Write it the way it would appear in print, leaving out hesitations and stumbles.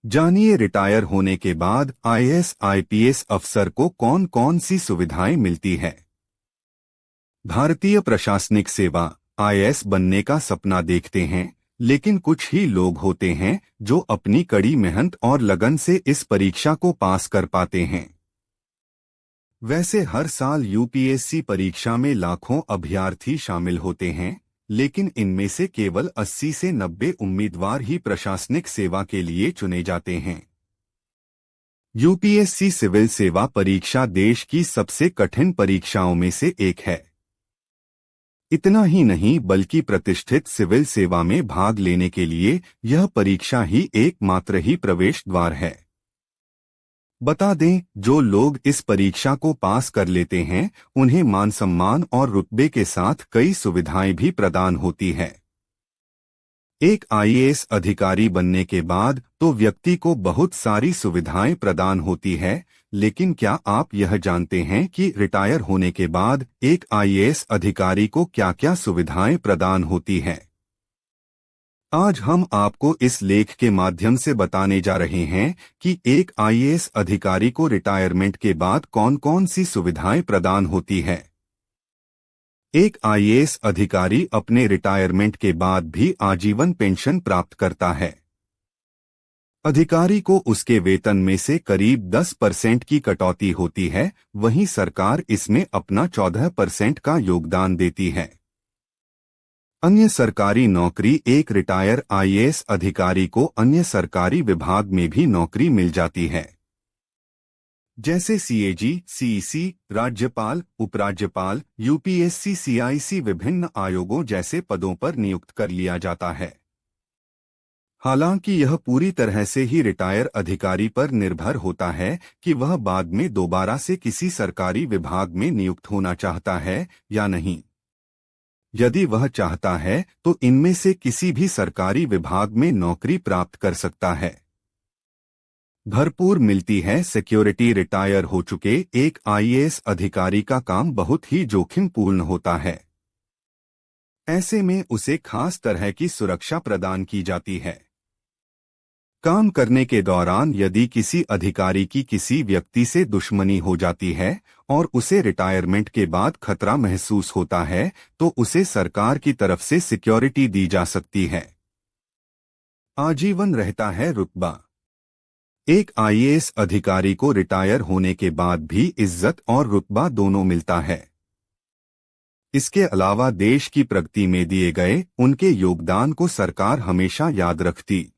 जानिए रिटायर होने के बाद आईएएस आईपीएस अफसर को कौन कौन सी सुविधाएं मिलती है। भारतीय प्रशासनिक सेवा आईएएस बनने का सपना देखते हैं, लेकिन कुछ ही लोग होते हैं जो अपनी कड़ी मेहनत और लगन से इस परीक्षा को पास कर पाते हैं। वैसे हर साल यूपीएससी परीक्षा में लाखों अभ्यर्थी शामिल होते हैं, लेकिन इनमें से केवल 80 से 90 उम्मीदवार ही प्रशासनिक सेवा के लिए चुने जाते हैं। यूपीएससी सिविल सेवा परीक्षा देश की सबसे कठिन परीक्षाओं में से एक है। इतना ही नहीं बल्कि प्रतिष्ठित सिविल सेवा में भाग लेने के लिए यह परीक्षा ही एकमात्र ही प्रवेश द्वार है। बता दें, जो लोग इस परीक्षा को पास कर लेते हैं उन्हें मान सम्मान और रुतबे के साथ कई सुविधाएं भी प्रदान होती है। एक आईएएस अधिकारी बनने के बाद तो व्यक्ति को बहुत सारी सुविधाएं प्रदान होती है, लेकिन क्या आप यह जानते हैं कि रिटायर होने के बाद एक आईएएस अधिकारी को क्या-क्या सुविधाएं प्रदान होती हैं? आज हम आपको इस लेख के माध्यम से बताने जा रहे हैं कि एक आईएएस अधिकारी को रिटायरमेंट के बाद कौन-कौन सी सुविधाएं प्रदान होती है। एक आईएएस अधिकारी अपने रिटायरमेंट के बाद भी आजीवन पेंशन प्राप्त करता है। अधिकारी को उसके वेतन में से करीब 10% की कटौती होती है, वहीं सरकार इसमें अपना 14% का योगदान देती है। अन्य सरकारी नौकरी एक रिटायर आईएएस अधिकारी को अन्य सरकारी विभाग में भी नौकरी मिल जाती है, जैसे सीएजी, सीईसी, राज्यपाल, उपराज्यपाल, यूपीएससी, सीआईसी, विभिन्न आयोगों जैसे पदों पर नियुक्त कर लिया जाता है। हालांकि यह पूरी तरह से ही रिटायर अधिकारी पर निर्भर होता है कि वह बाद में दोबारा से किसी सरकारी विभाग में नियुक्त होना चाहता है या नहीं। यदि वह चाहता है तो इनमें से किसी भी सरकारी विभाग में नौकरी प्राप्त कर सकता है। भरपूर मिलती है सिक्योरिटी। रिटायर हो चुके एक आईएएस अधिकारी का काम बहुत ही जोखिमपूर्ण होता है। ऐसे में उसे खास तरह की सुरक्षा प्रदान की जाती है। काम करने के दौरान यदि किसी अधिकारी की किसी व्यक्ति से दुश्मनी हो जाती है और उसे रिटायरमेंट के बाद खतरा महसूस होता है तो उसे सरकार की तरफ से सिक्योरिटी दी जा सकती है। आजीवन रहता है रुतबा। एक आईएएस अधिकारी को रिटायर होने के बाद भी इज्जत और रुतबा दोनों मिलता है। इसके अलावा देश की प्रगति में दिए गए उनके योगदान को सरकार हमेशा याद रखती